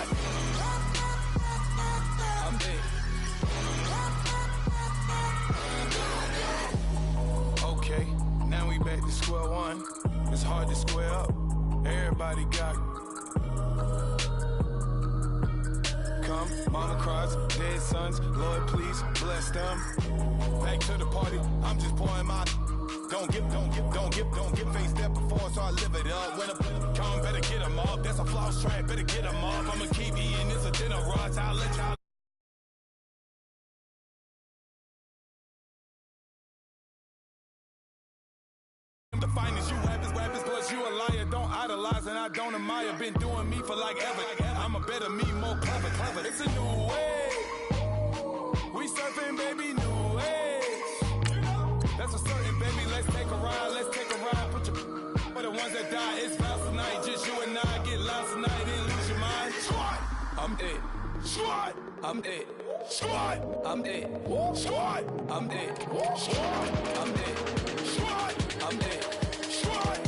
Squad. I'm it. Okay, now we back to square one. It's hard to square up. Everybody got come. Mama cries, dead sons. Lord, please bless them. Back to the party. I'm just pouring my. Don't get face that before, so I live it up. When a come, better get them up. That's a floss track, better get them up. I'ma keep eating this a dinner rush. I'll let y'all. The finest you rappers, plus you a liar. Don't idolize and I don't admire. Been doing me for like ever. I'm a better me, more clever. It's a new way. We surfing, baby, new age. That's a certain, baby. Let's take a ride. Put your for the ones that die. It's vows tonight. Just you and I get lost tonight and lose your mind. Squad, I'm it. Squad, I'm it. Squad, I'm it. Squad, I'm it. Squad, I'm it. Squad, I'm it. Squad.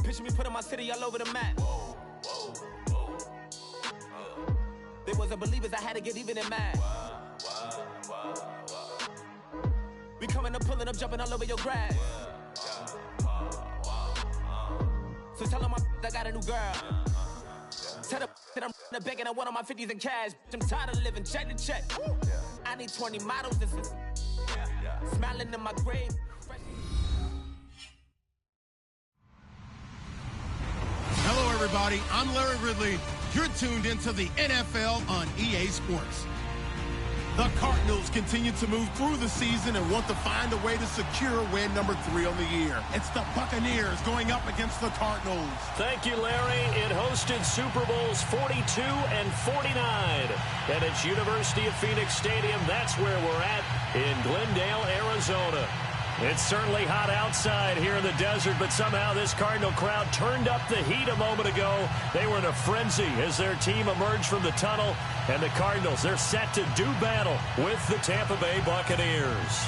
Picture me putting my city all over the map. They wasn't believers, I had to get even in mad. We coming up, pulling up, jumping all over your grass. So tell them I got a new girl. Tell them that I'm begging, I want on my 50s in cash. I'm tired of living check to check. I need 20 models, this is smiling in my grave. Hello, everybody. I'm Larry Ridley. You're tuned into the NFL on EA Sports. The Cardinals continue to move through the season and want to find a way to secure win number 3 on the year. It's the Buccaneers going up against the Cardinals. Thank you, Larry. It hosted Super Bowls 42 and 49 at its University of Phoenix Stadium. That's where we're at in Glendale, Arizona. It's certainly hot outside here in the desert, but somehow this Cardinal crowd turned up the heat a moment ago. They were in a frenzy as their team emerged from the tunnel, and the Cardinals, they're set to do battle with the Tampa Bay Buccaneers.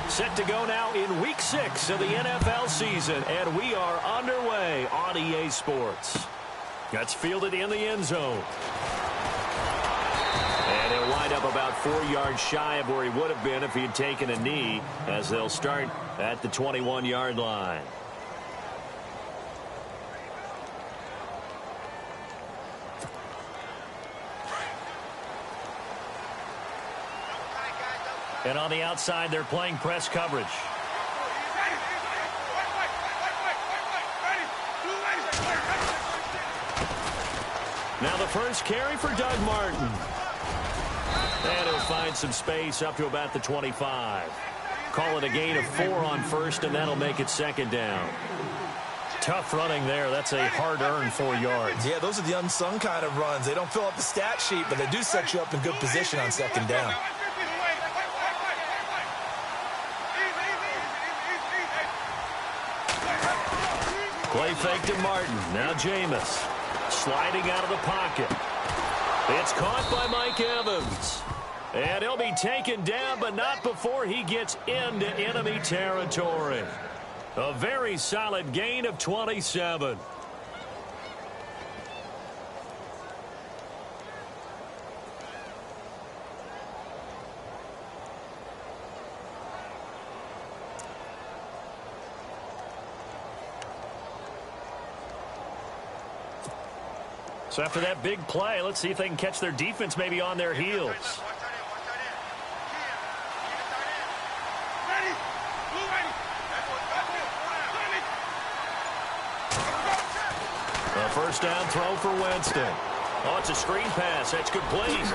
Set to go now in Week 6 of the NFL season, and we are underway on EA Sports. That's fielded in the end zone. And he'll wind up about 4 yards shy of where he would have been if he had taken a knee, as they'll start at the 21-yard line. And on the outside, they're playing press coverage. Now the first carry for Doug Martin. And he'll find some space up to about the 25. Call it a gain of 4 on first, and that'll make it second down. Tough running there. That's a hard-earned 4 yards. Yeah, those are the unsung kind of runs. They don't fill up the stat sheet, but they do set you up in good position on second down. Play fake to Martin. Now Jameis. Sliding out of the pocket. It's caught by Mike Evans. And he'll be taken down, but not before he gets into enemy territory. A very solid gain of 27. So after that big play, let's see if they can catch their defense maybe on their heels. A first down throw for Winston. Oh, it's a screen pass. That's good plays.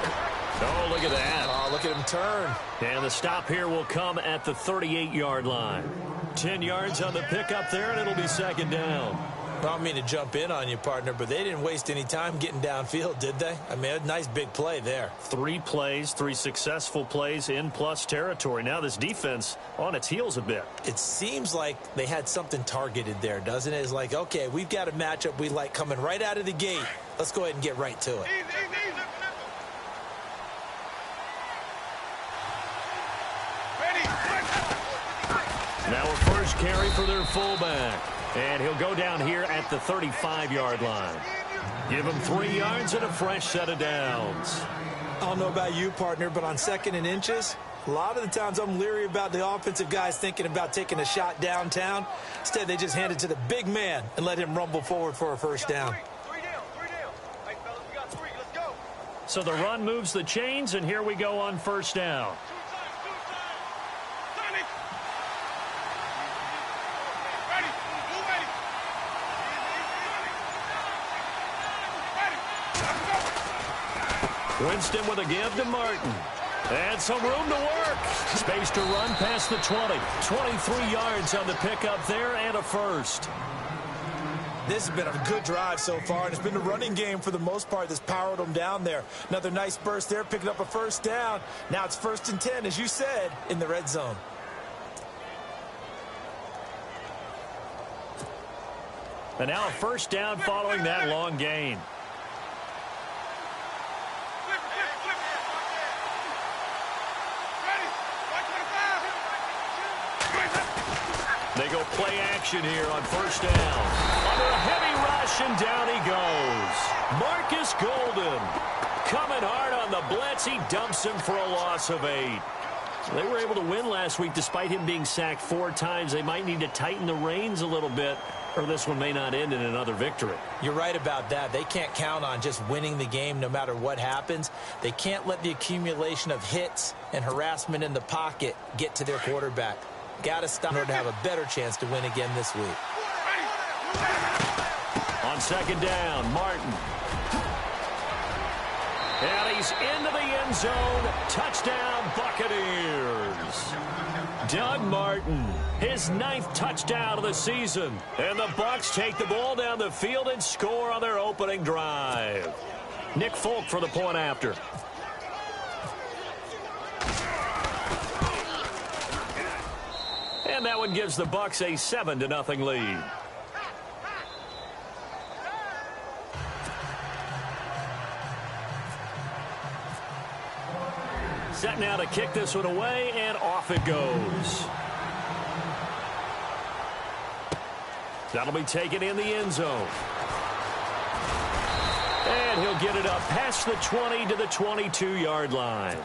Oh, look at that. Oh, look at him turn. And the stop here will come at the 38-yard line. 10 yards on the pickup there, and it'll be second down. I don't mean to jump in on you, partner, but they didn't waste any time getting downfield, did they? I mean, a nice big play there. 3 plays, 3 successful plays in plus territory. Now this defense on its heels a bit. It seems like they had something targeted there, doesn't it? It's like, okay, we've got a matchup we like coming right out of the gate. Let's go ahead and get right to it. Now a first carry for their fullback. And he'll go down here at the 35-yard line. Give him 3 yards and a fresh set of downs. I don't know about you, partner, but on 2nd and inches, a lot of the times I'm leery about the offensive guys thinking about taking a shot downtown. Instead, they just hand it to the big man and let him rumble forward for a first down. So the run moves the chains, and here we go on first down. Winston with a give to Martin. And some room to work. Space to run past the 20. 23 yards on the pickup there and a first. This has been a good drive so far, and it's been the running game for the most part that's powered them down there. Another nice burst there, picking up a first down. Now it's 1st and 10, as you said, in the red zone. And now a first down following that long gain. They go play action here on first down. Under a heavy rush, and down he goes. Marcus Golden coming hard on the blitz. He dumps him for a loss of 8. They were able to win last week despite him being sacked 4 times. They might need to tighten the reins a little bit, or this one may not end in another victory. You're right about that. They can't count on just winning the game no matter what happens. They can't let the accumulation of hits and harassment in the pocket get to their quarterback. Got to stop in order to have a better chance to win again this week. On second down, Martin. And he's into the end zone. Touchdown, Buccaneers. Doug Martin, his 9th touchdown of the season. And the Bucs take the ball down the field and score on their opening drive. Nick Folk for the point after. And that one gives the Bucs a 7-0 lead. Set now to kick this one away, and off it goes. That'll be taken in the end zone. And he'll get it up past the 20 to the 22-yard line.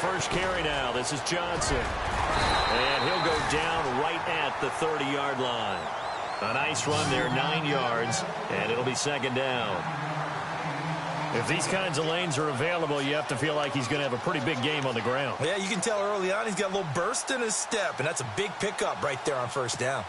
First carry now. This is Johnson. And he'll go down right at the 30-yard line. A nice run there, 9 yards, and it'll be second down. If these kinds of lanes are available, you have to feel like he's going to have a pretty big game on the ground. Yeah, you can tell early on he's got a little burst in his step, and that's a big pickup right there on first down.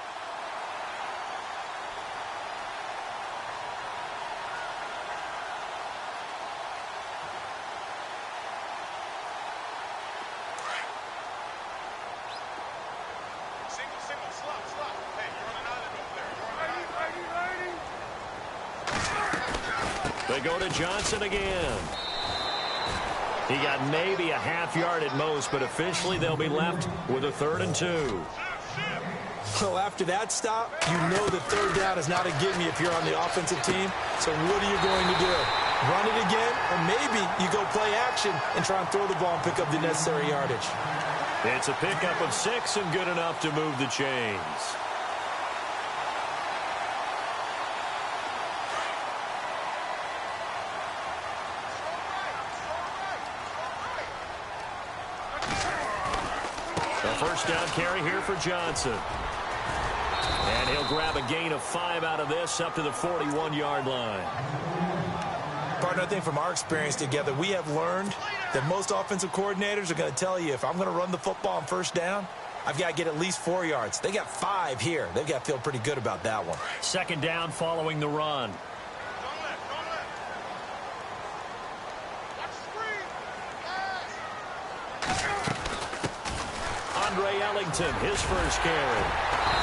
They go to Johnson again. He got maybe a half yard at most, but officially they'll be left with a 3rd and 2. Well, after that stop, you know that third down is not a gimme if you're on the offensive team. So what are you going to do? Run it again? Or maybe you go play action and try and throw the ball and pick up the necessary yardage. It's a pickup of 6 and good enough to move the chains. The first down carry here for Johnson. And he'll grab a gain of 5 out of this up to the 41-yard line. Partner, I think from our experience together, we have learned that most offensive coordinators are going to tell you, if I'm going to run the football on first down, I've got to get at least 4 yards. They got 5 here. They've got to feel pretty good about that one. Second down following the run. Andre Ellington, his first carry.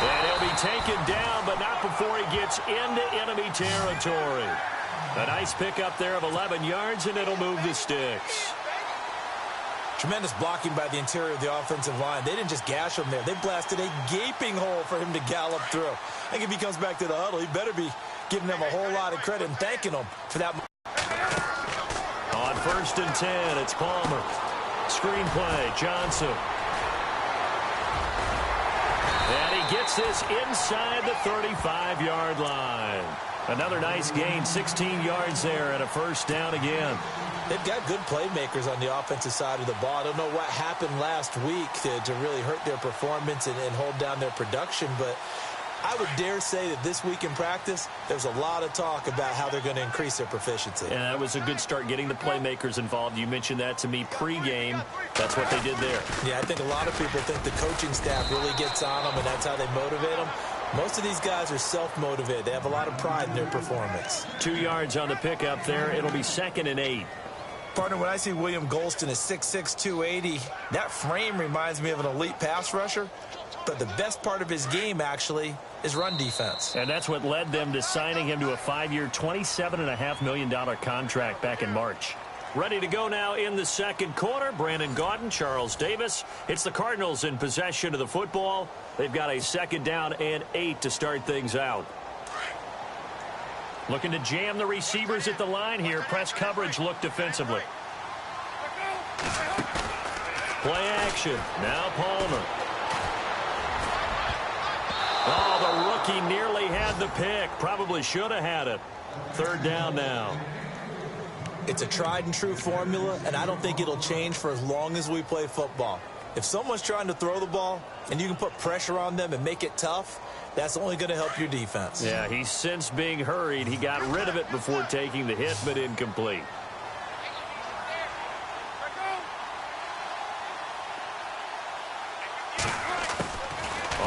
And he'll be taken down, but not before he gets into enemy territory. A nice pickup there of 11 yards, and it'll move the sticks. Tremendous blocking by the interior of the offensive line. They didn't just gash him there. They blasted a gaping hole for him to gallop through. I think if he comes back to the huddle, he better be giving them a whole lot of credit and thanking them for that. On 1st and 10, it's Palmer. Screenplay, Johnson. And he gets this inside the 35-yard line. Another nice gain, 16 yards there and a first down again. They've got good playmakers on the offensive side of the ball. I don't know what happened last week to really hurt their performance and hold down their production, but I would dare say that this week in practice, there's a lot of talk about how they're going to increase their proficiency. And that was a good start getting the playmakers involved. You mentioned that to me pregame. That's what they did there. Yeah, I think a lot of people think the coaching staff really gets on them, and that's how they motivate them. Most of these guys are self-motivated. They have a lot of pride in their performance. 2 yards on the pickup there. It'll be 2nd and 8. Partner, when I see William Golston at 6'6", 280, that frame reminds me of an elite pass rusher. But the best part of his game, actually, is run defense. And that's what led them to signing him to a 5-year, $27.5 million contract back in March. Ready to go now in the second quarter. Brandon Gaudin, Charles Davis. It's the Cardinals in possession of the football. They've got a 2nd down and 8 to start things out. Looking to jam the receivers at the line here. Press coverage look defensively. Play action. Now Palmer. Oh, the rookie nearly had the pick. Probably should have had it. 3rd down now. It's a tried and true formula, and I don't think it'll change for as long as we play football. If someone's trying to throw the ball and you can put pressure on them and make it tough, that's only going to help your defense. Yeah, he sensed being hurried. He got rid of it before taking the hit, but incomplete.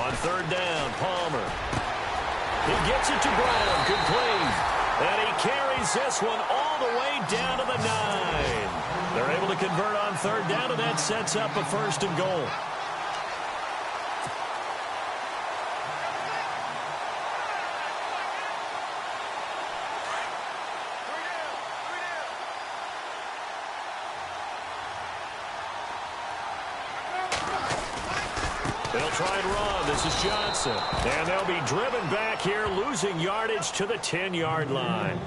On 3rd down, Palmer. He gets it to Brown, complete. And he carries this one all the way down to the 9. They're able to convert on 3rd down, and that sets up a 1st and goal. They'll try and run. This is Johnson. And they'll be driven back here, losing yardage to the 10-yard line.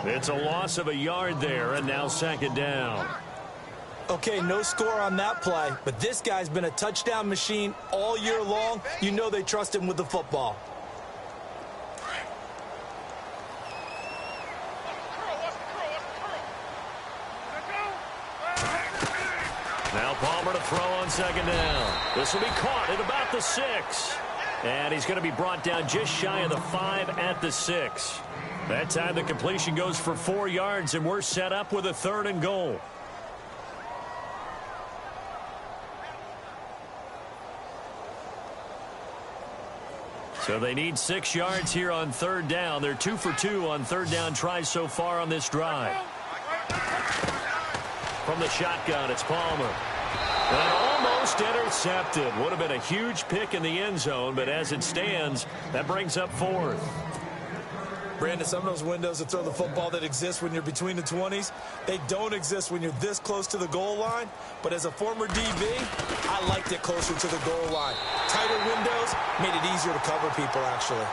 It's a loss of a yard there, and now 2nd down. Okay, no score on that play, but this guy's been a touchdown machine all year long. You know they trust him with the football. Now Palmer to throw on 2nd down. This will be caught at about the 6. And he's going to be brought down just shy of the 5 at the 6. That time the completion goes for 4 yards, and we're set up with a 3rd and goal. So they need 6 yards here on 3rd down. They're 2 for 2 on 3rd down tries so far on this drive. From the shotgun, it's Palmer. And almost intercepted. Would have been a huge pick in the end zone, but as it stands, that brings up 4th. Brandon, some of those windows to throw the football that exist when you're between the 20s, they don't exist when you're this close to the goal line. But as a former DB, I liked it closer to the goal line. Tighter windows made it easier to cover people, actually.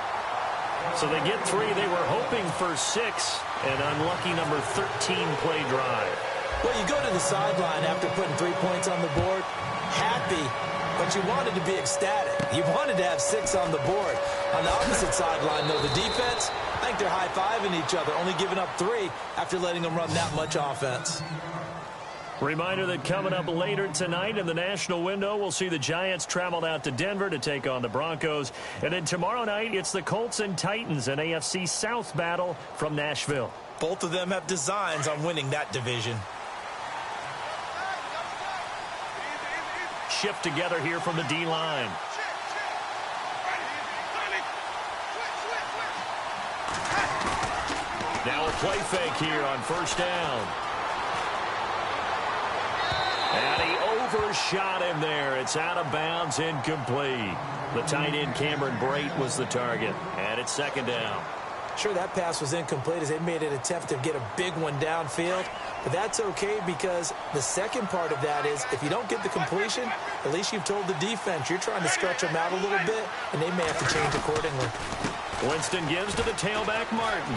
So they get 3. They were hoping for 6. An unlucky number 13 play drive. Well, you go to the sideline after putting 3 points on the board, happy but you wanted to be ecstatic. You wanted to have 6 on the board. On the opposite sideline, though, the defense, I think they're high-fiving each other, only giving up 3 after letting them run that much offense. Reminder that coming up later tonight in the national window, we'll see the Giants travel out to Denver to take on the Broncos. And then tomorrow night, it's the Colts and Titans, an AFC South battle from Nashville. Both of them have designs on winning that division. Shift together here from the D-line. Now a play fake here on first down. And he overshot him there. It's out of bounds, incomplete. The tight end Cameron Brate was the target. And it's second down. Sure, that pass was incomplete as they made an attempt to get a big one downfield. But that's okay because the second part of that is if you don't get the completion, at least you've told the defense you're trying to stretch them out a little bit, and they may have to change accordingly. Winston gives to the tailback, Martin.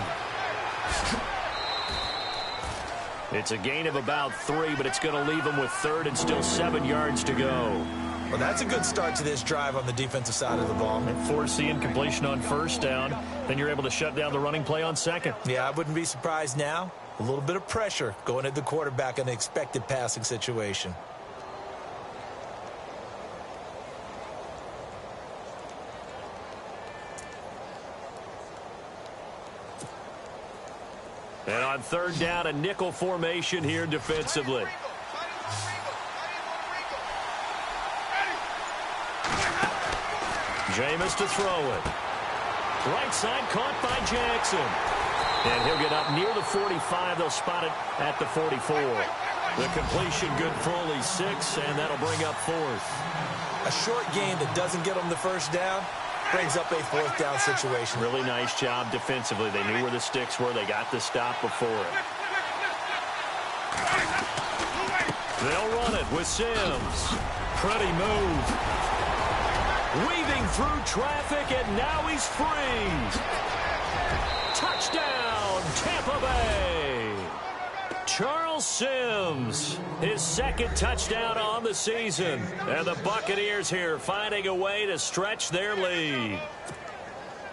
It's a gain of about 3, but it's going to leave them with 3rd and still 7 yards to go. Well, that's a good start to this drive on the defensive side of the ball. And forcing completion on first down, then you're able to shut down the running play on second. Yeah, I wouldn't be surprised now. A little bit of pressure going at the quarterback in an expected passing situation. And on third down, a nickel formation here defensively. Jameis to throw it. Right side caught by Jackson. And he'll get up near the 45. They'll spot it at the 44. The completion good for only 6, and that'll bring up 4th. A short game that doesn't get them the first down brings up a 4th down situation. Really nice job defensively. They knew where the sticks were. They got the stop before it. They'll run it with Sims. Pretty move. Weaving through traffic, and now he's free. Touchdown, Tampa Bay. Charles Sims, his 2nd touchdown on the season. And the Buccaneers here finding a way to stretch their lead.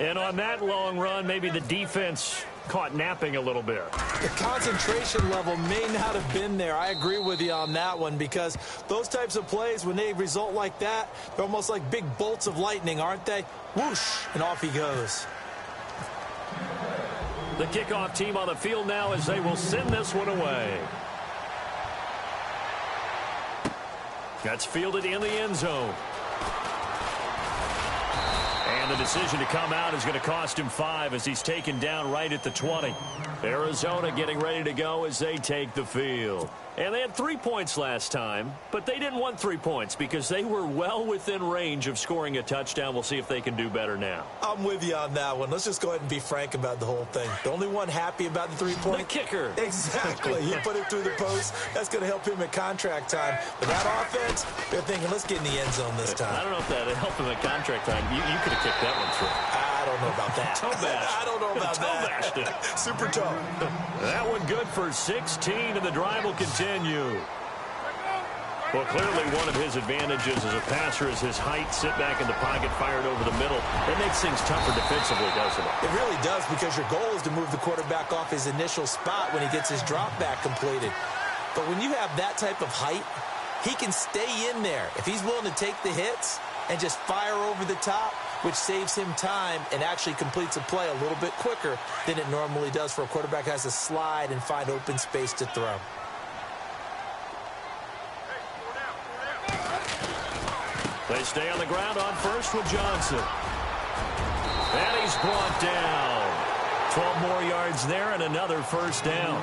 And on that long run, maybe the defense caught napping a little bit. The concentration level may not have been there. I agree with you on that one because those types of plays, when they result like that, they're almost like big bolts of lightning, aren't they? Whoosh, and off he goes. The kickoff team on the field now as they will send this one away. That's fielded in the end zone. And the decision to come out is going to cost him 5 as he's taken down right at the 20. Arizona getting ready to go as they take the field. And they had 3 points last time, but they didn't want 3 points because they were well within range of scoring a touchdown. We'll see if they can do better now. I'm with you on that one. Let's just go ahead and be frank about the whole thing. The only one happy about the 3-point. The kicker. Exactly. You put it through the post. That's going to help him at contract time. But that offense, they're thinking, let's get in the end zone this time. I don't know if that helped him at contract time. You could have kicked that one through. I don't know about that. I don't know about that. Super toe. That one good for 16, and the drive will continue. Well, clearly one of his advantages as a passer is his height. Sit back in the pocket, fired over the middle. It makes things tougher defensively, doesn't it? It really does because your goal is to move the quarterback off his initial spot when he gets his drop back completed. But when you have that type of height, he can stay in there. If he's willing to take the hits and just fire over the top, which saves him time and actually completes a play a little bit quicker than it normally does for a quarterback who has to slide and find open space to throw. They stay on the ground on first with Johnson. And he's brought down. 12 more yards there and another first down.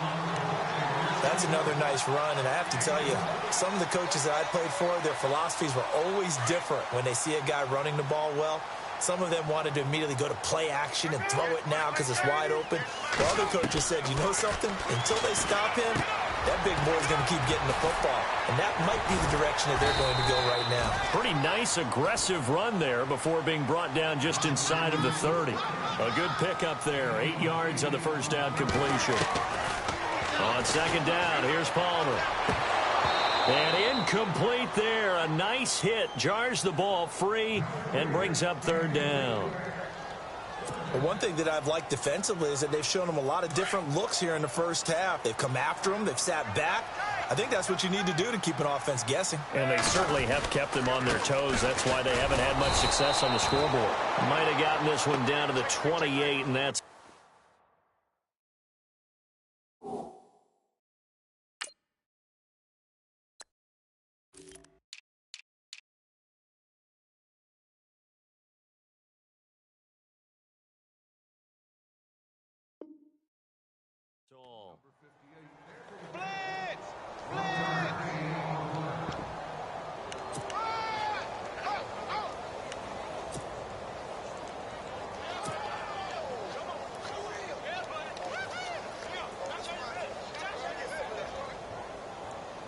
That's another nice run, and I have to tell you, some of the coaches that I played for, their philosophies were always different when they see a guy running the ball well. Some of them wanted to immediately go to play action and throw it now because it's wide open. The other coaches said, you know something? Until they stop him, that big boy's going to keep getting the football. And that might be the direction that they're going to go right now. Pretty nice, aggressive run there before being brought down just inside of the 30. A good pickup there. 8 yards on the first down completion. On second down, here's Palmer. And incomplete there. A nice hit. Jars the ball free and brings up third down. Well, one thing that I've liked defensively is that they've shown them a lot of different looks here in the first half. They've come after them. They've sat back. I think that's what you need to do to keep an offense guessing. And they certainly have kept them on their toes. That's why they haven't had much success on the scoreboard. Might have gotten this one down to the 28, and that's all.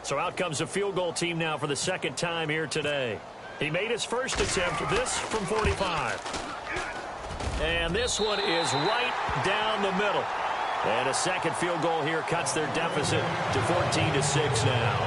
So out comes a field goal team now for the second time here today. He made his first attempt, this from 45. And this one is right down the middle. And a second field goal here cuts their deficit to 14-6 now.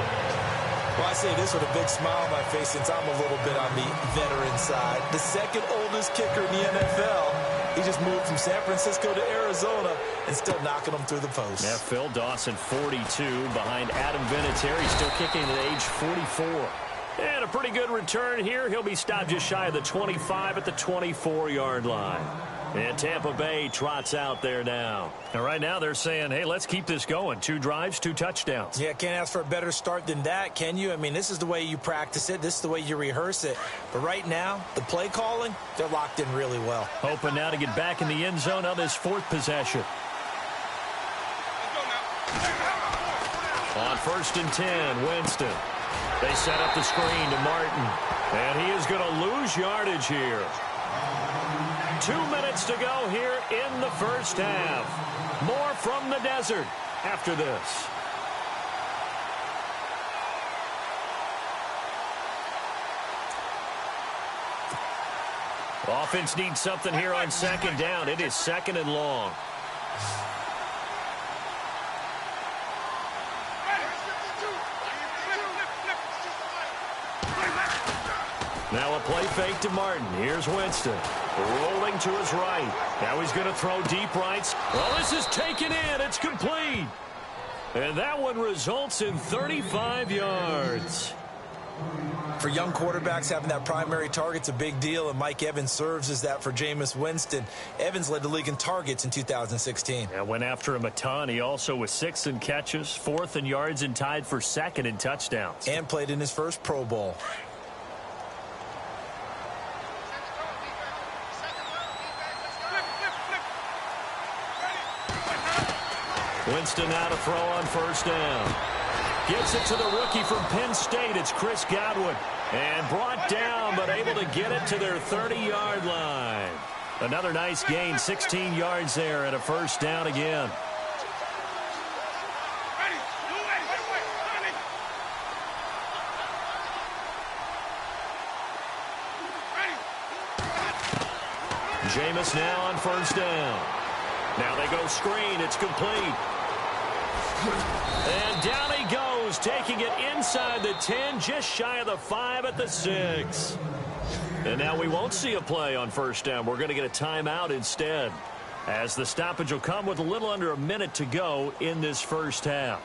Well, I say this with a big smile on my face since I'm a little bit on the veteran side. The second oldest kicker in the NFL. He just moved from San Francisco to Arizona and still knocking them through the post. Yeah, Phil Dawson, 42, behind Adam Vinatieri, still kicking at age 44. And a pretty good return here. He'll be stopped just shy of the 25 at the 24-yard line. And Tampa Bay trots out there now. And right now they're saying, hey, let's keep this going. 2 drives, 2 touchdowns. Yeah, can't ask for a better start than that, can you? I mean, this is the way you practice it. This is the way you rehearse it. But right now, the play calling, they're locked in really well. Hoping now to get back in the end zone on this 4th possession. On 1st and 10, Winston. They set up the screen to Martin. And he is going to lose yardage here. 2 minutes to go here in the first half. More from the desert after this. Offense needs something here on second down. It is 2nd and long. Now a play fake to Martin. Here's Winston. Rolling to his right. Now he's going to throw deep rights. Well, this is taken in. It's complete. And that one results in 35 yards. For young quarterbacks, having that primary target's a big deal, and Mike Evans serves as that for Jameis Winston. Evans led the league in targets in 2016. And went after him a ton. He also was 6th in catches, 4th in yards, and tied for 2nd in touchdowns. And played in his first Pro Bowl. Winston now to throw on 1st down. Gets it to the rookie from Penn State. It's Chris Godwin. And brought down, but able to get it to their 30-yard line. Another nice gain, 16 yards there, and a 1st down again. Jameis now on 1st down. Now they go screen. It's complete. And down he goes, taking it inside the 10, just shy of the 5 at the 6. And now we won't see a play on 1st down. We're going to get a timeout instead, as the stoppage will come with a little under a minute to go in this first half.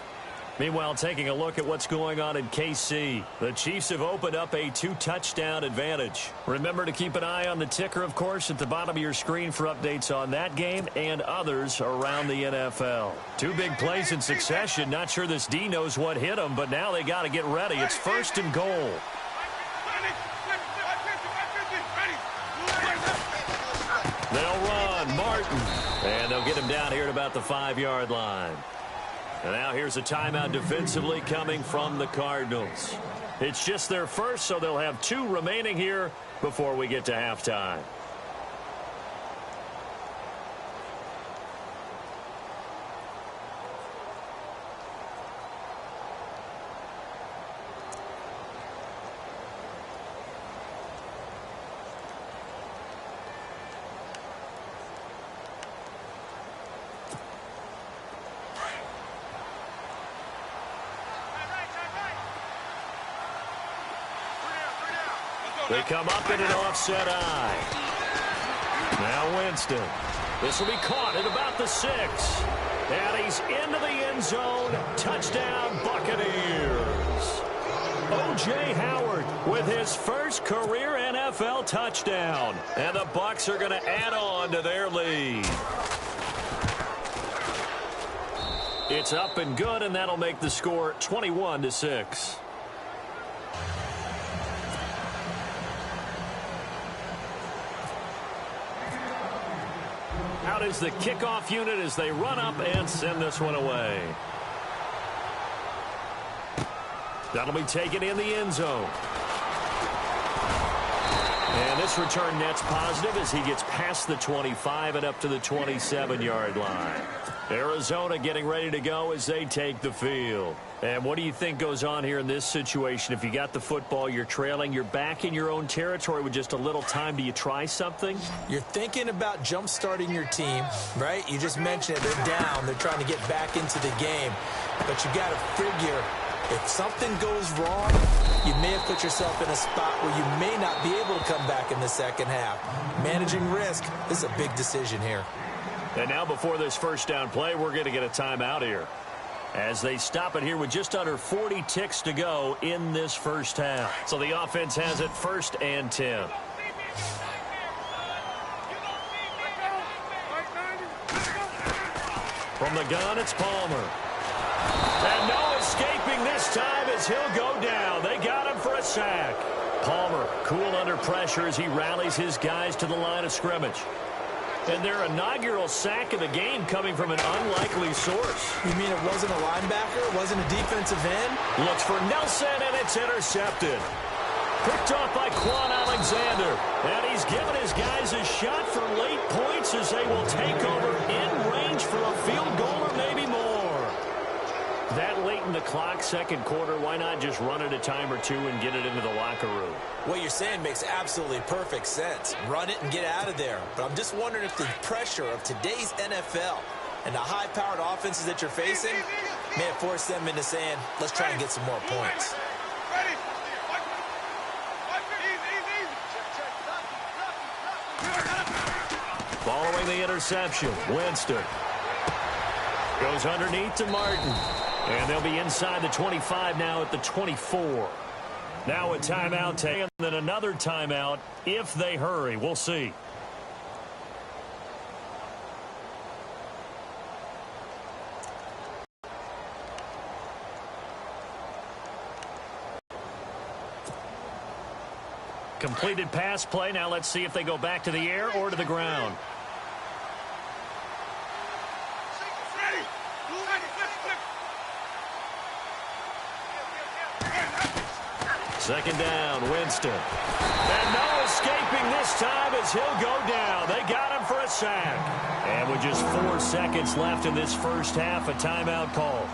Meanwhile, taking a look at what's going on in KC. The Chiefs have opened up a 2-touchdown advantage. Remember to keep an eye on the ticker, of course, at the bottom of your screen for updates on that game and others around the NFL. 2 big plays in succession. Not sure this D knows what hit them, but now they got to get ready. It's 1st and goal. They'll run. Martin. And they'll get him down here at about the 5-yard line. And now here's a timeout defensively coming from the Cardinals. It's just their first, so they'll have 2 remaining here before we get to halftime. They come up in an offset eye. Now Winston. This will be caught at about the 6. And he's into the end zone. Touchdown, Buccaneers. O.J. Howard with his first career NFL touchdown. And the Bucs are going to add on to their lead. It's up and good, and that'll make the score 21-6. Out is the kickoff unit as they run up and send this one away. That'll be taken in the end zone. And this return net's positive as he gets past the 25 and up to the 27-yard line. Arizona getting ready to go as they take the field. And what do you think goes on here in this situation? If you got the football, you're trailing, you're back in your own territory with just a little time. Do you try something? You're thinking about jump-starting your team, right? You just mentioned it. They're down. They're trying to get back into the game. But you got to figure if something goes wrong, you may have put yourself in a spot where you may not be able to come back in the second half. Managing risk, this is a big decision here. And now before this first down play, we're going to get a timeout here as they stop it here with just under 40 ticks to go in this first half. So the offense has it 1st and 10. From the gun, it's Palmer. And no escaping this time as he'll go down. They got him for a sack. Palmer cool under pressure as he rallies his guys to the line of scrimmage. And their inaugural sack of the game coming from an unlikely source. You mean it wasn't a linebacker? It wasn't a defensive end? Looks for Nelson, and it's intercepted. Picked off by Quan Alexander. And he's given his guys a shot for late points as they will take over in range for a field goal or maybe more. That late in the clock, second quarter, why not just run it a time or two and get it into the locker room? What you're saying makes absolutely perfect sense. Run it and get out of there. But I'm just wondering if the pressure of today's NFL and the high-powered offenses that you're facing may have forced them into saying, let's try and get some more points. Following the interception, Winston goes underneath to Martin. And they'll be inside the 25 now at the 24. Now a timeout taken, then another timeout if they hurry. We'll see. Completed pass play. Now let's see if they go back to the air or to the ground. Second down, Winston. And no escaping this time as he'll go down. They got him for a sack. And with just 4 seconds left in this first half, a timeout call.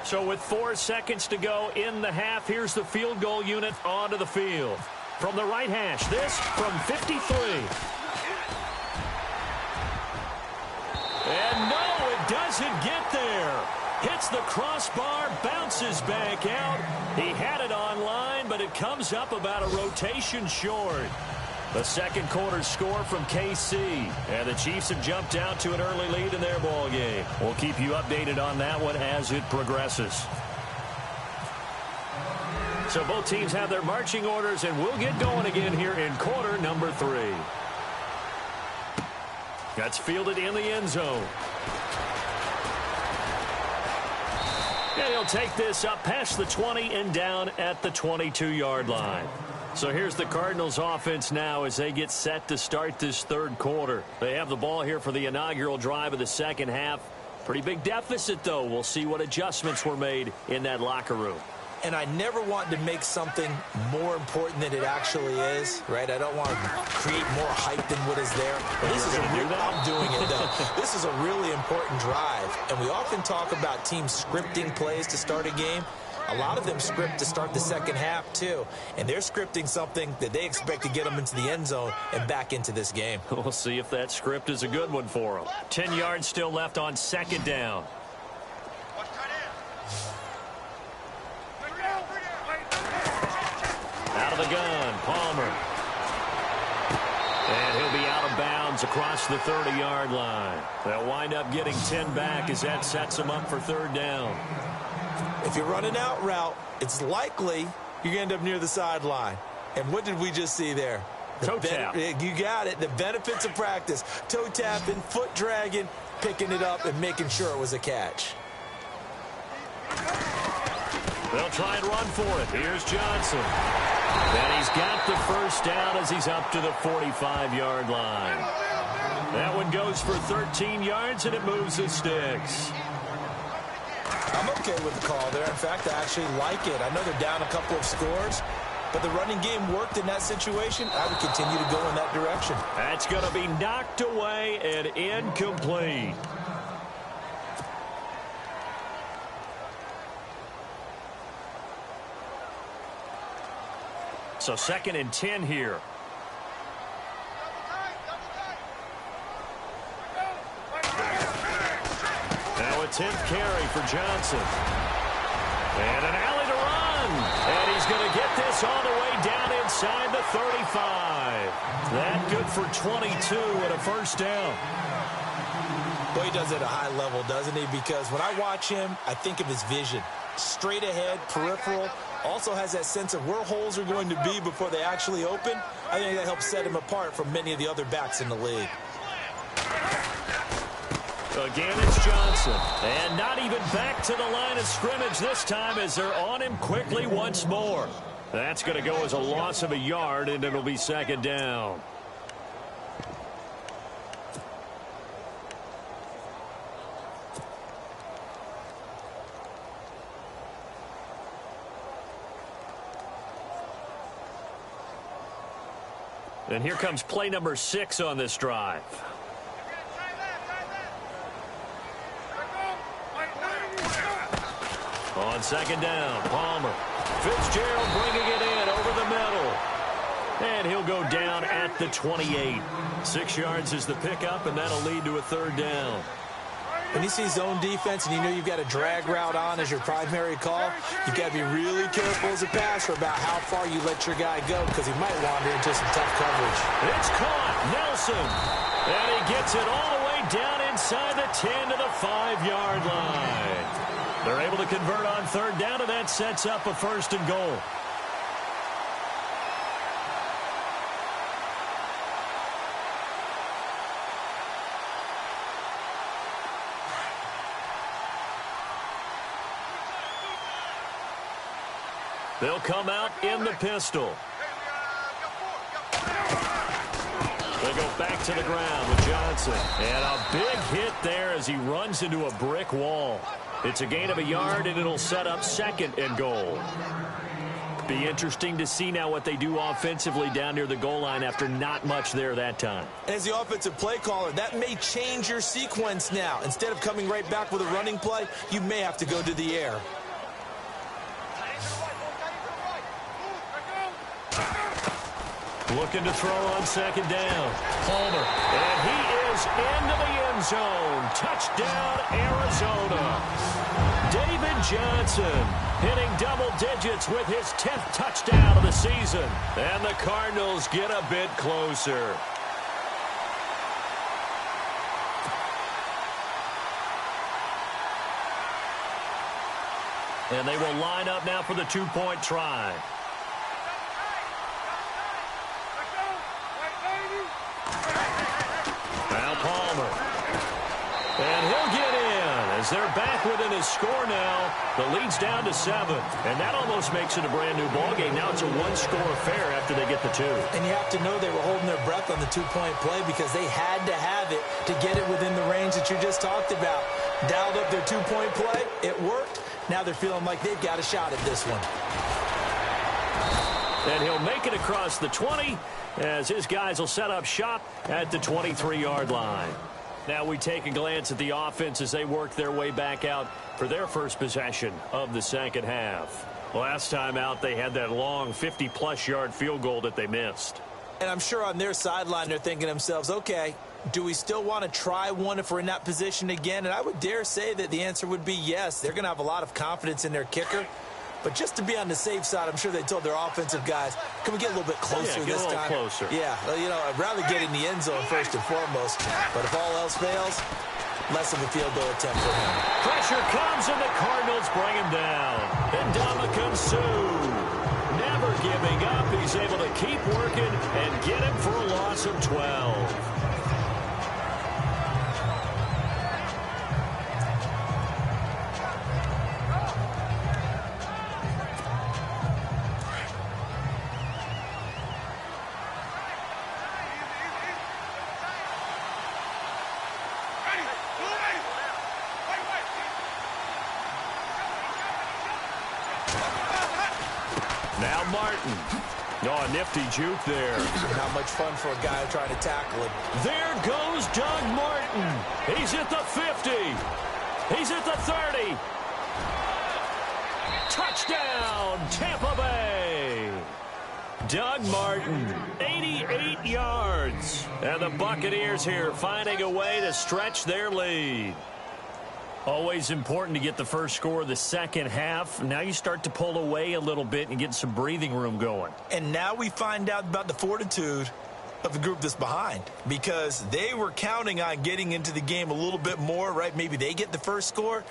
So with 4 seconds to go in the half, here's the field goal unit onto the field. From the right hash, this from 53. And no, it doesn't get there. Hits the crossbar, bounces back out. He had it online, but it comes up about a rotation short. The second quarter score from KC, and the Chiefs have jumped out to an early lead in their ball game. We'll keep you updated on that one as it progresses. So both teams have their marching orders, and we'll get going again here in quarter number 3. That's fielded in the end zone. And he'll take this up past the 20 and down at the 22-yard line. So here's the Cardinals offense now as they get set to start this third quarter. They have the ball here for the inaugural drive of the second half. Pretty big deficit, though. We'll see what adjustments were made in that locker room. And I never want to make something more important than it actually is, right? I don't want to create more hype than what is there. But this is I'm doing it, though. This is a really important drive. And we often talk about teams scripting plays to start a game. A lot of them script to start the second half, too. And they're scripting something that they expect to get them into the end zone and back into this game. We'll see if that script is a good one for them. 10 yards still left on second down. Out of the gun, Palmer. And he'll be out of bounds across the 30-yard line. They'll wind up getting 10 back as that sets them up for third down. If you're running out route, it's likely you're going to end up near the sideline. And what did we just see there? Toe tap. You got it. The benefits of practice. Toe tapping, foot dragging, picking it up, and making sure it was a catch. They'll try and run for it. Here's Johnson. And he's got the first down as he's up to the 45-yard line. That one goes for 13 yards, and it moves the sticks. I'm okay with the call there. In fact, I actually like it. I know they're down a couple of scores, but the running game worked in that situation. I would continue to go in that direction. That's going to be knocked away and incomplete. So 2nd and 10 here. Now a 10th carry for Johnson. And an alley to run. And he's going to get this all the way down inside the 35. That good for 22 and a first down. Well, he does it at a high level, doesn't he? Because when I watch him, I think of his vision. Straight ahead, peripheral. Also has that sense of where holes are going to be before they actually open. I think that helps set him apart from many of the other backs in the league. Again, it's Johnson. And not even back to the line of scrimmage this time as they're on him quickly once more. That's going to go as a loss of a yard, and it'll be 2nd down. And here comes play number 6 on this drive. On 2nd down, Palmer. Fitzgerald bringing it in over the middle. And he'll go down at the 28. 6 yards is the pickup, and that'll lead to a 3rd down. When you see zone defense and you know you've got a drag route on as your primary call, you've got to be really careful as a passer about how far you let your guy go because he might wander into some tough coverage. It's caught. Nelson. And he gets it all the way down inside the 10 to the 5-yard line. They're able to convert on 3rd down, and that sets up a 1st and goal. They'll come out in the pistol. They go back to the ground with Johnson. And a big hit there as he runs into a brick wall. It's a gain of a yard, and it'll set up 2nd and goal. Be interesting to see now what they do offensively down near the goal line after not much there that time. As the offensive play caller, that may change your sequence now. Instead of coming right back with a running play, you may have to go to the air. Looking to throw on 2nd down. Palmer. And he is into the end zone. Touchdown, Arizona. David Johnson hitting double digits with his 10th touchdown of the season. And the Cardinals get a bit closer. And they will line up now for the 2-point try. Now Palmer. And he'll get in as they're back within his score now. The lead's down to 7. And that almost makes it a brand new ballgame. Now it's a 1-score affair after they get the 2. And you have to know they were holding their breath on the 2-point play because they had to have it to get it within the range that you just talked about. Dialed up their 2-point play. It worked. Now they're feeling like they've got a shot at this one. And he'll make it across the 20 as his guys will set up shop at the 23-yard line. Now we take a glance at the offense as they work their way back out for their first possession of the second half. Last time out, they had that long 50-plus yard field goal that they missed. And I'm sure on their sideline they're thinking to themselves, okay, do we still want to try one if we're in that position again? And I would dare say that the answer would be yes. They're going to have a lot of confidence in their kicker. But just to be on the safe side, I'm sure they told their offensive guys, can we get a little bit closer this time? Closer. Yeah, you know, I'd rather get in the end zone first and foremost. But if all else fails, less of a field goal attempt for him. Pressure comes, and the Cardinals bring him down. And Ndamukong Suh, never giving up. He's able to keep working and get him for a loss of 12. Now Martin. Oh, a nifty juke there. Not much fun for a guy trying to tackle him. There goes Doug Martin. He's at the 50. He's at the 30. Touchdown, Tampa Bay. Doug Martin, 88 yards. And the Buccaneers here finding a way to stretch their lead. Always important to get the first score of the second half. Now you start to pull away a little bit and get some breathing room going. And now we find out about the fortitude of the group that's behind, because they were counting on getting into the game a little bit more, right? Maybe they get the first score.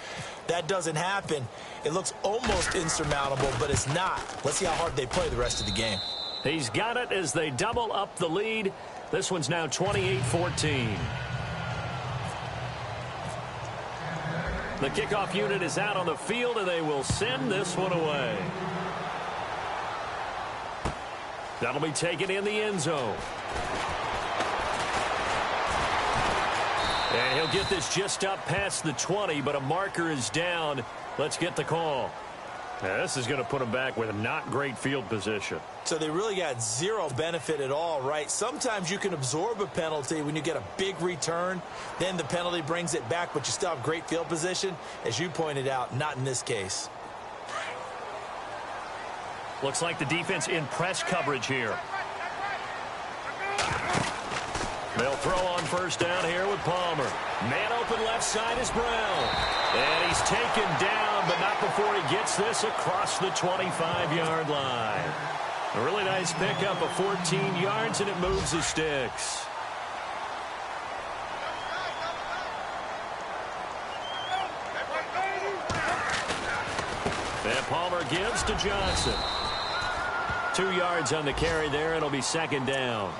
That doesn't happen. It looks almost insurmountable, but it's not. Let's see how hard they play the rest of the game. He's got it as they double up the lead. This one's now 28-14. The kickoff unit is out on the field, and they will send this one away. That'll be taken in the end zone. And he'll get this just up past the 20, but a marker is down. Let's get the call. Now, this is going to put them back with a not great field position. So they really got zero benefit at all, right? Sometimes you can absorb a penalty when you get a big return. Then the penalty brings it back, but you still have great field position. As you pointed out, not in this case. Looks like the defense in press coverage here. They'll throw on first down here with Palmer. Man open left side is Brown. And he's taken down, but not before he gets this across the 25-yard line. A really nice pickup of 14 yards, and it moves the sticks. And Palmer gives to Johnson. 2 yards on the carry there. It'll be second down.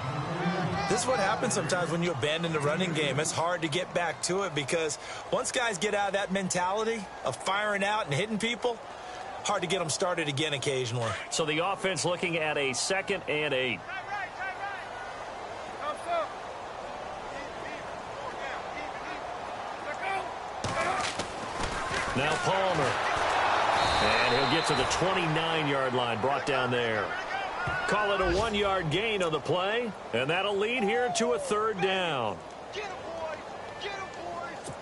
This is what happens sometimes when you abandon the running game. It's hard to get back to it because once guys get out of that mentality of firing out and hitting people, hard to get them started again occasionally. So the offense looking at a 2nd and 8. Now Palmer. And he'll get to the 29-yard line, brought down there. Call it a 1-yard gain on the play, and that'll lead here to a third down. Get him, boys! Get him, boys!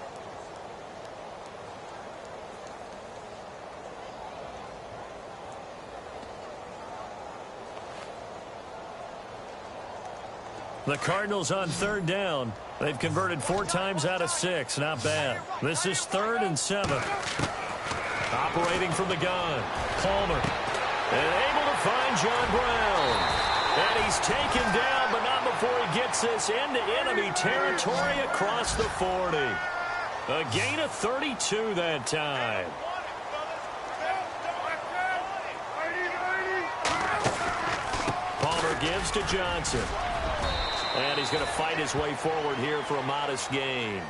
The Cardinals on third down. They've converted 4 times out of 6. Not bad. This is 3rd and 7. Operating from the gun. Palmer. And able to find John Brown. And he's taken down, but not before he gets this into enemy territory across the 40. A gain of 32 that time. Palmer gives to Johnson. And he's going to fight his way forward here for a modest gain.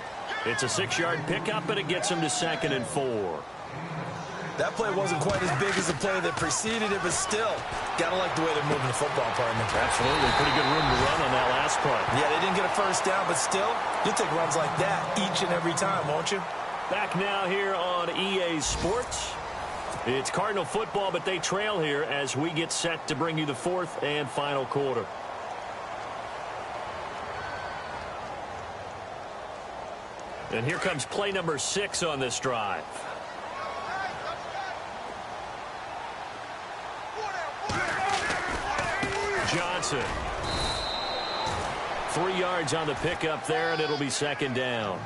It's a 6-yard pickup, and it gets him to 2nd and 4. That play wasn't quite as big as the play that preceded it, but still, gotta like the way they're moving the football department. Absolutely. Pretty good room to run on that last play. Yeah, they didn't get a first down, but still, you'll take runs like that each and every time, won't you? Back now here on EA Sports. It's Cardinal football, but they trail here as we get set to bring you the 4th and final quarter. And here comes play number 6 on this drive. Johnson. 3 yards on the pickup there, and it'll be second down.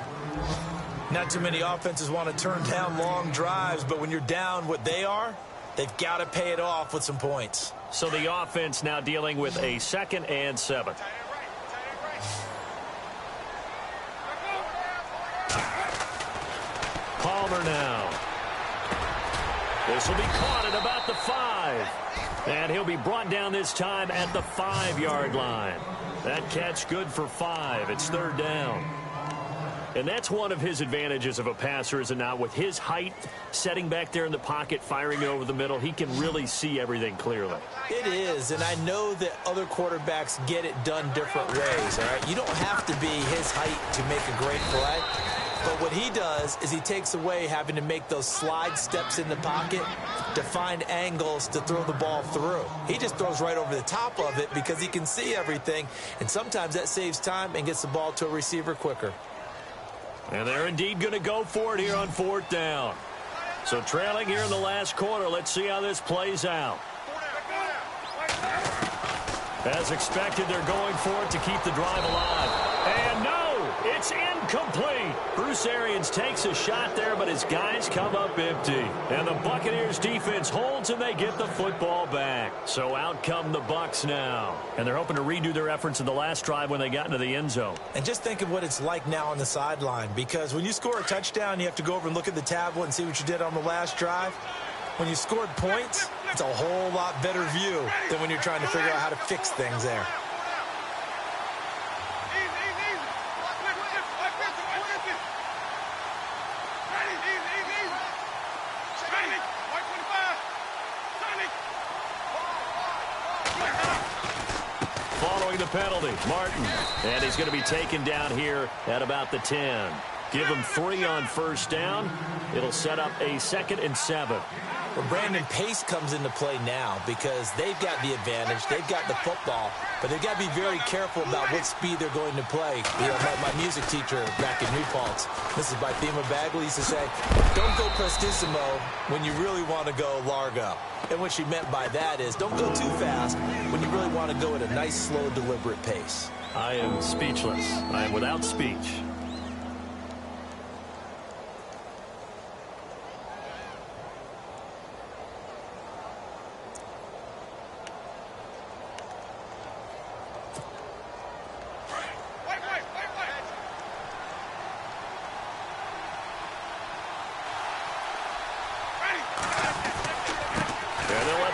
Not too many offenses want to turn down long drives, but when you're down what they are, they've got to pay it off with some points. So the offense now dealing with a 2nd and 7. Palmer now. This will be caught at about the 5. And he'll be brought down this time at the 5-yard line. That catch good for 5. It's 3rd down. And that's one of his advantages of a passer, is it not? With his height, setting back there in the pocket, firing it over the middle, he can really see everything clearly. It is, and I know that other quarterbacks get it done different ways, all right? You don't have to be his height to make a great play. But what he does is he takes away having to make those slide steps in the pocket to find angles to throw the ball through. He just throws right over the top of it because he can see everything, and sometimes that saves time and gets the ball to a receiver quicker. And they're indeed going to go for it here on 4th down. So trailing here in the last quarter, let's see how this plays out. As expected, they're going for it to keep the drive alive. And no, it's incomplete. Bruce Arians takes a shot there, but his guys come up empty. And the Buccaneers defense holds, and they get the football back. So out come the Bucs now. And they're hoping to redo their efforts in the last drive when they got into the end zone. And just think of what it's like now on the sideline, because when you score a touchdown, you have to go over and look at the tablet and see what you did on the last drive. When you scored points, it's a whole lot better view than when you're trying to figure out how to fix things there. Following the penalty, Martin. And he's going to be taken down here at about the 10. Give him 3 on 1st down. It'll set up a 2nd and 7. Well, Brandon, pace comes into play now because they've got the advantage. They've got the football, but they've got to be very careful about what speed they're going to play. You know, my music teacher back in New Paltz, Mrs. Bythema Bagley, used to say, don't go prestissimo when you really want to go largo. And what she meant by that is don't go too fast when you really want to go at a nice, slow, deliberate pace. I am speechless. I am without speech.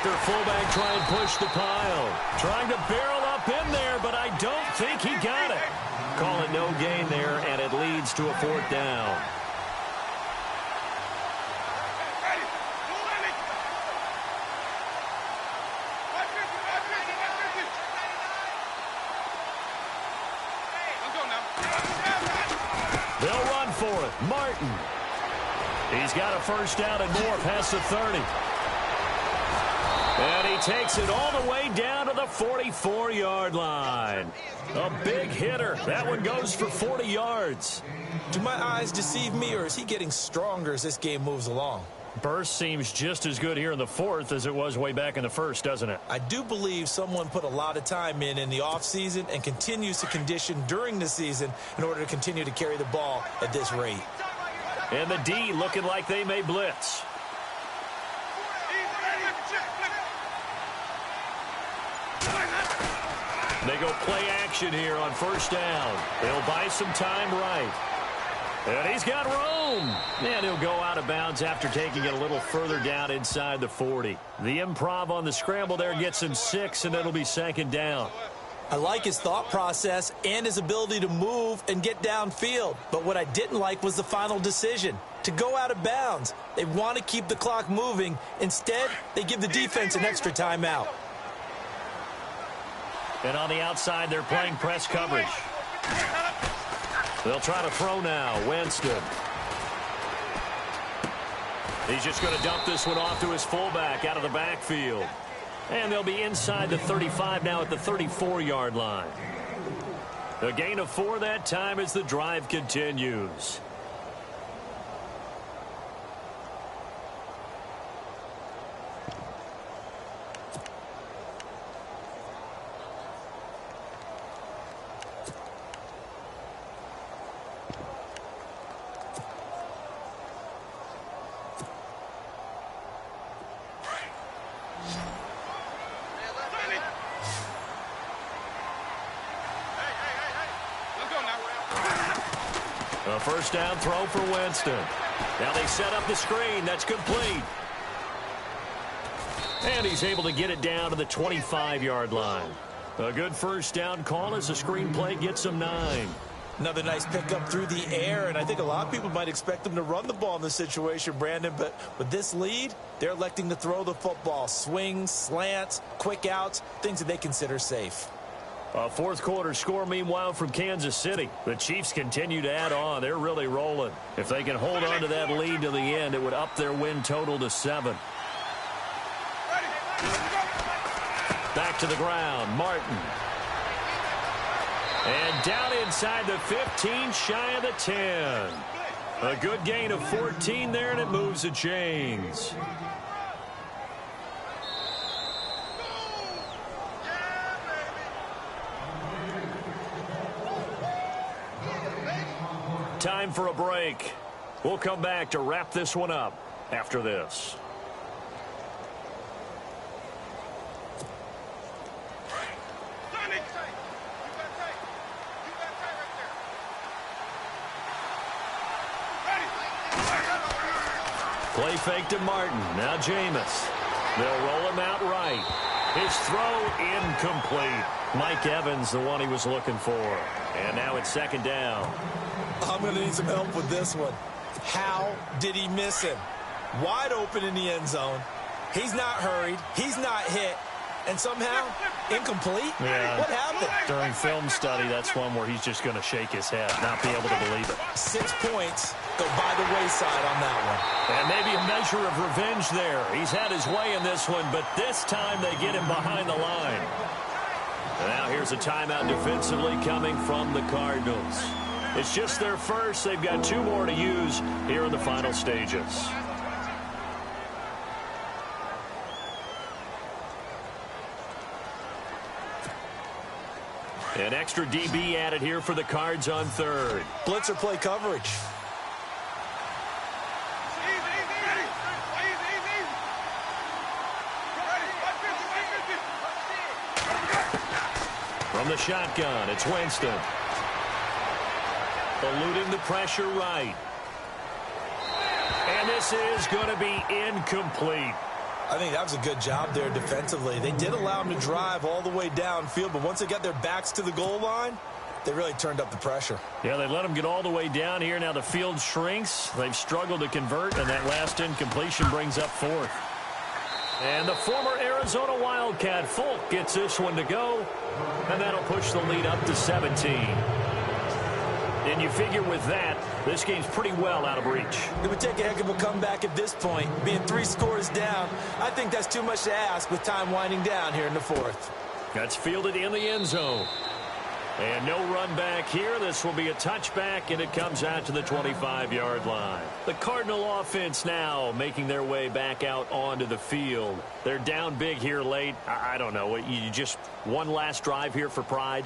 Their fullback try and push the pile. Trying to barrel up in there, but I don't think he got it. Call it no gain there, and it leads to a 4th down. They'll run for it. Martin. He's got a 1st down and more past the 30. And he takes it all the way down to the 44-yard line. A big hitter. That one goes for 40 yards. Do my eyes deceive me, or is he getting stronger as this game moves along? Burst seems just as good here in the 4th as it was way back in the 1st, doesn't it? I do believe someone put a lot of time in the offseason and continues to condition during the season in order to continue to carry the ball at this rate. And the D looking like they may blitz. They go play action here on 1st down. They'll buy some time right. And he's got room. And he'll go out of bounds after taking it a little further down inside the 40. The improv on the scramble there gets him 6, and it'll be 2nd down. I like his thought process and his ability to move and get downfield. But what I didn't like was the final decision, to go out of bounds. They want to keep the clock moving. Instead, they give the defense an extra timeout. And on the outside, they're playing press coverage. They'll try to throw now. Winston. He's just going to dump this one off to his fullback out of the backfield. And they'll be inside the 35 now at the 34-yard line. A gain of 4 that time as the drive continues. A first down throw for Winston. Now they set up the screen. That's complete. And he's able to get it down to the 25-yard line. A good first down call as the screenplay gets him 9. Another nice pickup through the air, and I think a lot of people might expect them to run the ball in this situation, Brandon, but with this lead, they're electing to throw the football. Swings, slants, quick outs, things that they consider safe. A fourth quarter score, meanwhile, from Kansas City. The Chiefs continue to add on. They're really rolling. If they can hold on to that lead to the end, it would up their win total to 7. Back to the ground, Martin. And down inside the 15, shy of the 10. A good gain of 14 there, and it moves the chains. Time for a break. We'll come back to wrap this one up after this. Play fake to Martin. Now Jameis. They'll roll him out right. His throw incomplete. Mike Evans, the one he was looking for. And now it's second down. I'm going to need some help with this one. How did he miss him? Wide open in the end zone. He's not hurried. He's not hit. And somehow, incomplete? Yeah. What happened? During film study, that's one where he's just going to shake his head, not be able to believe it. 6 points go by the wayside on that one. And maybe a measure of revenge there. He's had his way in this one, but this time they get him behind the line. And now here's a timeout defensively coming from the Cardinals. It's just their first. They've got 2 more to use here in the final stages. An extra DB added here for the Cards on third. Blitzer play coverage. From the shotgun, it's Winston. Eluding the pressure right. And this is going to be incomplete. I think that was a good job there defensively. They did allow them to drive all the way downfield, but once they got their backs to the goal line, they really turned up the pressure. Yeah, they let them get all the way down here. Now the field shrinks. They've struggled to convert, and that last incompletion brings up 4th. And the former Arizona Wildcat, Folk, gets this one to go, and that'll push the lead up to 17. And you figure with that, this game's pretty well out of reach. It would take a heck of a comeback at this point. Being 3 scores down, I think that's too much to ask with time winding down here in the 4th. That's fielded in the end zone. And no run back here. This will be a touchback, and it comes out to the 25-yard line. The Cardinal offense now making their way back out onto the field. They're down big here late. I don't know. You just one last drive here for pride?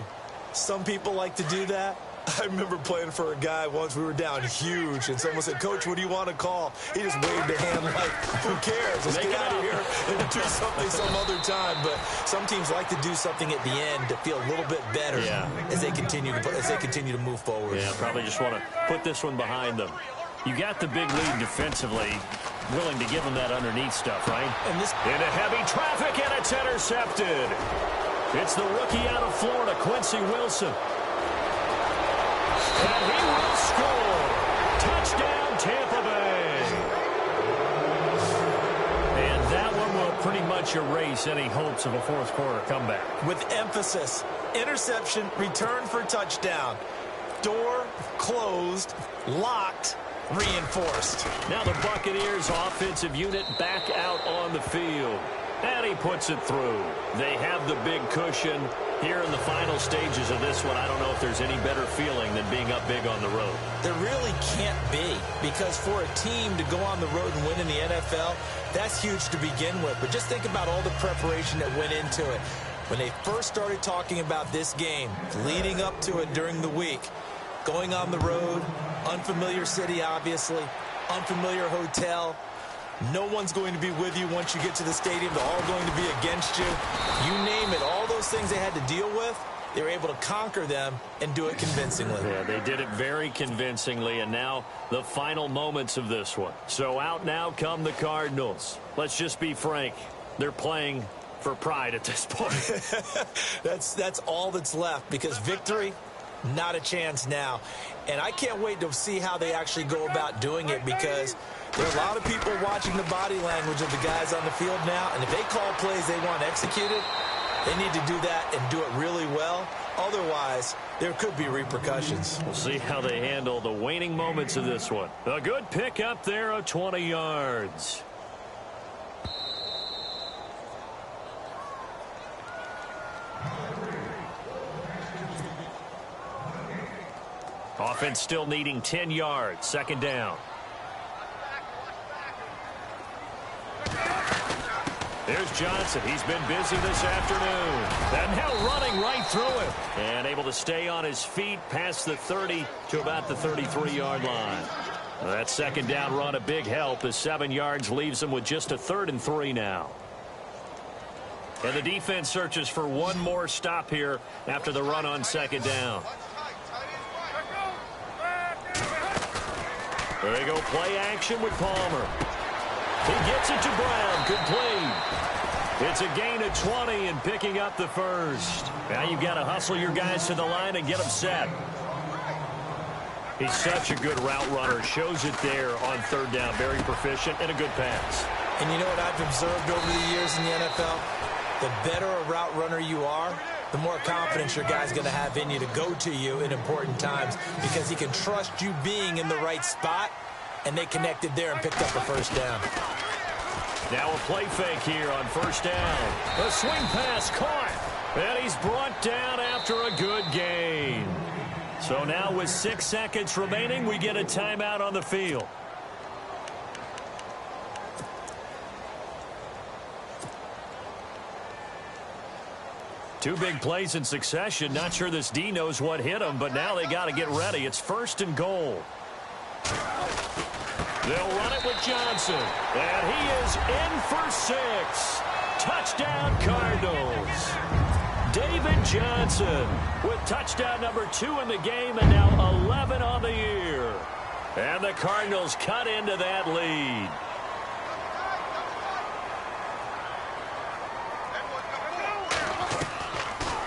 Some people like to do that. I remember playing for a guy once. We were down huge, and someone said, "Coach, what do you want to call?" He just waved a hand like, "Who cares? Let's get out of here and do something some other time." But some teams like to do something at the end to feel a little bit better as they continue to move forward. Yeah, probably just want to put this one behind them. You got the big lead defensively, willing to give them that underneath stuff, right? And this into heavy traffic, and it's intercepted. It's the rookie out of Florida, Quincy Wilson. And he will score. Touchdown, Tampa Bay. And that one will pretty much erase any hopes of a fourth quarter comeback. with emphasis. Interception, return for touchdown. Door closed, locked, reinforced. Now the Buccaneers offensive unit back out on the field. And he puts it through. They have the big cushion here in the final stages of this one. I don't know if there's any better feeling than being up big on the road. There really can't be, because for a team to go on the road and win in the NFL, that's huge to begin with. But just think about all the preparation that went into it. When they first started talking about this game, leading up to it during the week, going on the road, unfamiliar city, obviously, unfamiliar hotel. No one's going to be with you once you get to the stadium. They're all going to be against you. You name it, all those things they had to deal with, they were able to conquer them and do it convincingly. Yeah, they did it very convincingly, and now the final moments of this one. So out now come the Cardinals. Let's just be frank. They're playing for pride at this point. That's all that's left, because victory, not a chance now. And I can't wait to see how they actually go about doing it, because there are a lot of people watching the body language of the guys on the field now, and if they call plays they want executed, they need to do that and do it really well. Otherwise, there could be repercussions. We'll see how they handle the waning moments of this one. A good pick up there of 20 yards. Offense still needing 10 yards. Second down. There's Johnson. He's been busy this afternoon. And now running right through it. And able to stay on his feet past the 30 to about the 33-yard line. That second down run a big help, as 7 yards leaves him with just a 3rd and 3 now. And the defense searches for one more stop here after the run on second down. There they go, play action with Palmer. He gets it to Brown, complete. It's a gain of 20 and picking up the first. Now you've got to hustle your guys to the line and get them set. He's such a good route runner. Shows it there on third down. Very proficient and a good pass. And you know what I've observed over the years in the NFL? The better a route runner you are, the more confidence your guy's going to have in you to go to you in important times, because he can trust you being in the right spot, and they connected there and picked up a first down. Now a play fake here on first down. A swing pass caught, and he's brought down after a good gain. So now with 6 seconds remaining, we get a timeout on the field. Two big plays in succession. Not sure this D knows what hit him, but now they got to get ready. It's 1st and goal. They'll run it with Johnson. And he is in for 6. Touchdown, Cardinals. David Johnson with touchdown number 2 in the game, and now 11 on the year. And the Cardinals cut into that lead.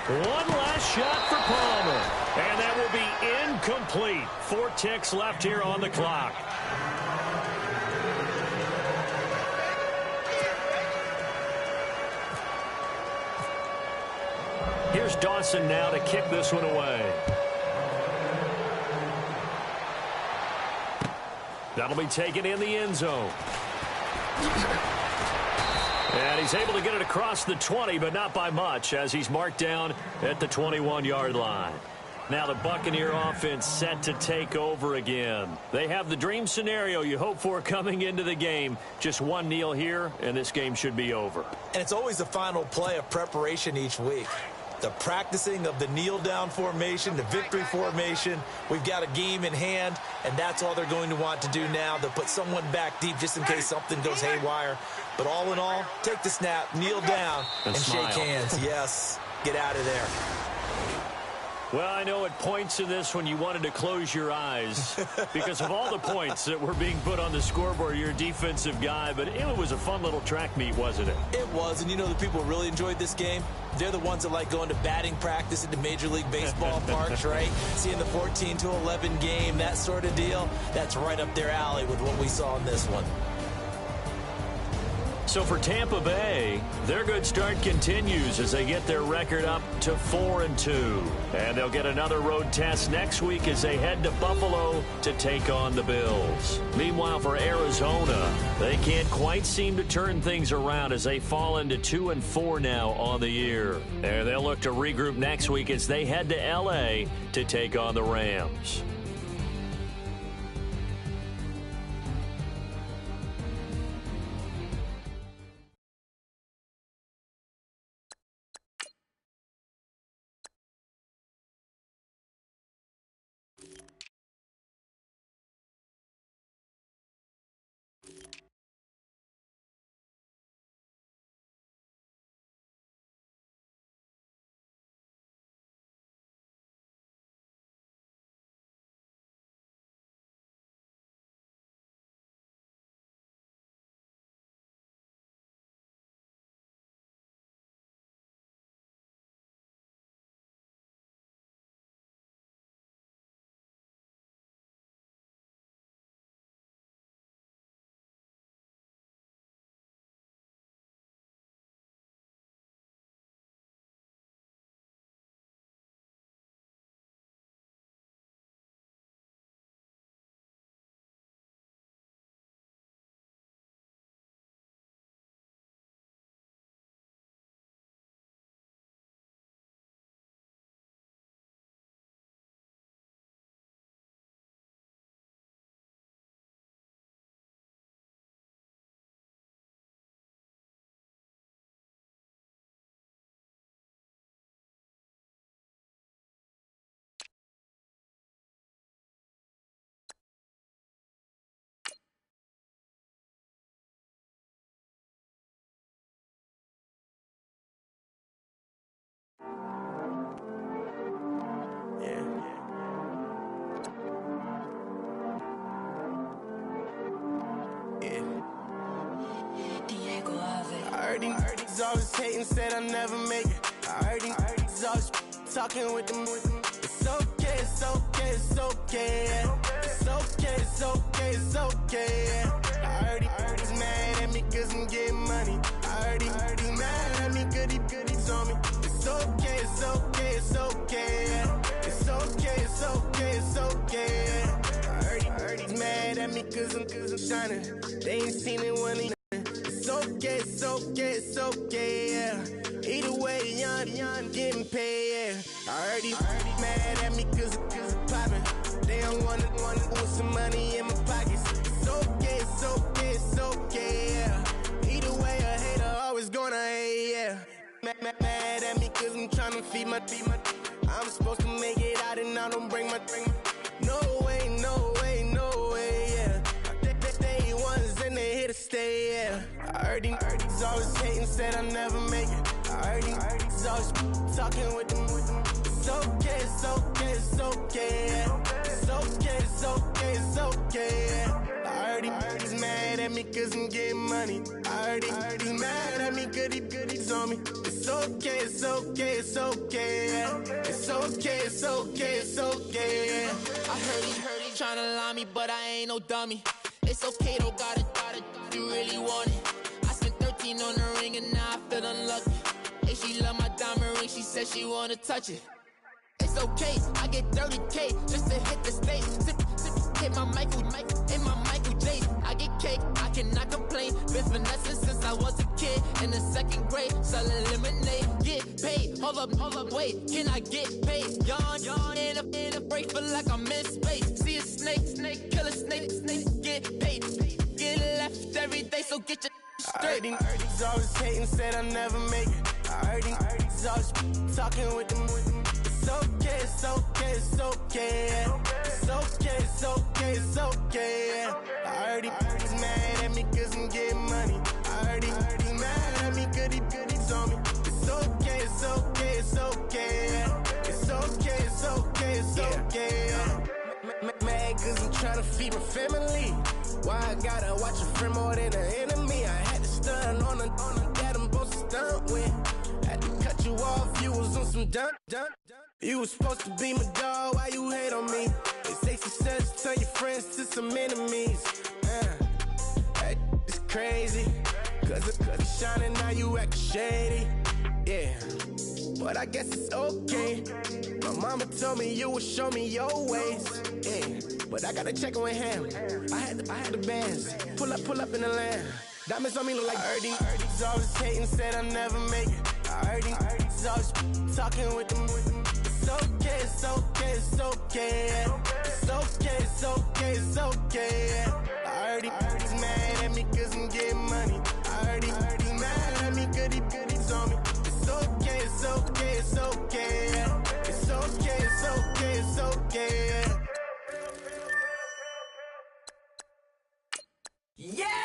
One last shot for Palmer. And that will be incomplete. 4 ticks left here on the clock. Here's Dawson now to kick this one away. That'll be taken in the end zone. And he's able to get it across the 20, but not by much, as he's marked down at the 21-yard line. Now the Buccaneer offense set to take over again. They have the dream scenario you hope for coming into the game. Just one kneel here, and this game should be over. And it's always the final play of preparation each week. The practicing of the kneel-down formation, the victory formation. We've got a game in hand, and that's all they're going to want to do now. They'll put someone back deep just in case something goes haywire. But all in all, take the snap, kneel down, and shake hands. Yes, get out of there. Well, I know at points in this when you wanted to close your eyes because of all the points that were being put on the scoreboard. You're a defensive guy, but it was a fun little track meet, wasn't it? It was, and you know the people who really enjoyed this game? They're the ones that like going to batting practice at the Major League Baseball parks, right? Seeing the 14-11 game, that sort of deal. That's right up their alley with what we saw in this one. So for Tampa Bay, their good start continues as they get their record up to 4-2. And they'll get another road test next week as they head to Buffalo to take on the Bills. Meanwhile, for Arizona, they can't quite seem to turn things around as they fall into 2-4 now on the year. And they'll look to regroup next week as they head to L.A. to take on the Rams. niggas always hating, said I'll never make it. I heard these niggas always talking with them. It's okay, it's okay, it's okay, yeah. It's okay, it's okay, it's okay, yeah. I heard he's mad at me cause I'm getting money. I heard he's mad at me cause he's on me. It's okay, it's okay, it's okay, yeah. It's okay, it's okay, it's okay, yeah. I heard he's mad at me cause I'm shining. They ain't seen it when he. It's okay, it's okay, it's okay, yeah. Either way, young, getting paid, yeah. I heard he's mad at me cause I'm poppin'. They don't wanna with some money in my pockets. It's okay, it's okay, it's okay, yeah. Either way, a hater always gonna hate, yeah. Mad at me cause I'm tryna feed my I'm supposed to make it out and I don't bring my no way, no way, no way, yeah. They ones and they here to stay, yeah. I heard these always hating, said I'll never make it. I heard these always talking with them. It's okay, it's okay, it's okay, yeah. It's okay, it's okay, it's okay, yeah. I heard he's mad at me cause I'm getting money. I heard he's mad at me cause he's on me. It's okay, it's okay, it's okay, yeah. It's okay, it's okay, it's okay, yeah. I heard he tryna lie me, but I ain't no dummy. It's okay, though, got it, you really want it. I spent 13 on the ring and now I feel unlucky. Hey, she love my diamond ring, she said she wanna touch it. It's okay, I get 30K just to hit the stage. Hit my Michael, in my Michael J. I get cake, I cannot complain. Been finessing since I was a kid in the second grade, selling lemonade. Get paid, hold up, wait, can I get paid? Yawn, in a break, feel like I'm in space. See a snake, kill a snake, get paid. Get left every day, so get your straight. I heard he's always hating, said I'll never make it. I heard he's always talking with them. It's okay, it's okay, it's okay, yeah. It's okay, it's okay, it's okay, yeah. I heard he's mad at me cause I'm getting money. I heard he's mad at me cause he's on me. It's okay, it's okay, it's okay, yeah. It's okay, it's okay, it's okay, yeah. Mad cause I'm tryna feed my family. Why I gotta watch a friend more than an enemy? I had to stun on the that I'm supposed to stunt with. Had to cut you off, you was on some dun. You was supposed to be my dog, why you hate on me? They say success, turn your friends to some enemies. That is crazy. Cause you shining, now you acting shady. Yeah, but I guess it's okay. My mama told me you would show me your ways. Yeah, but I gotta check with him. I had the bands. Pull up in the land. Diamonds on me look like Ernie. He's always hating, said I'll never make it. I heard he's always talking with them. It's okay, it's okay, it's okay, yeah. It's okay, it's okay, it's okay, yeah. I heard he's mad at me cause I'm getting money. I heard he's mad at me cause he's on me. It's okay, it's okay, it's okay, yeah. It's okay, it's okay, it's okay, yeah. Yeah!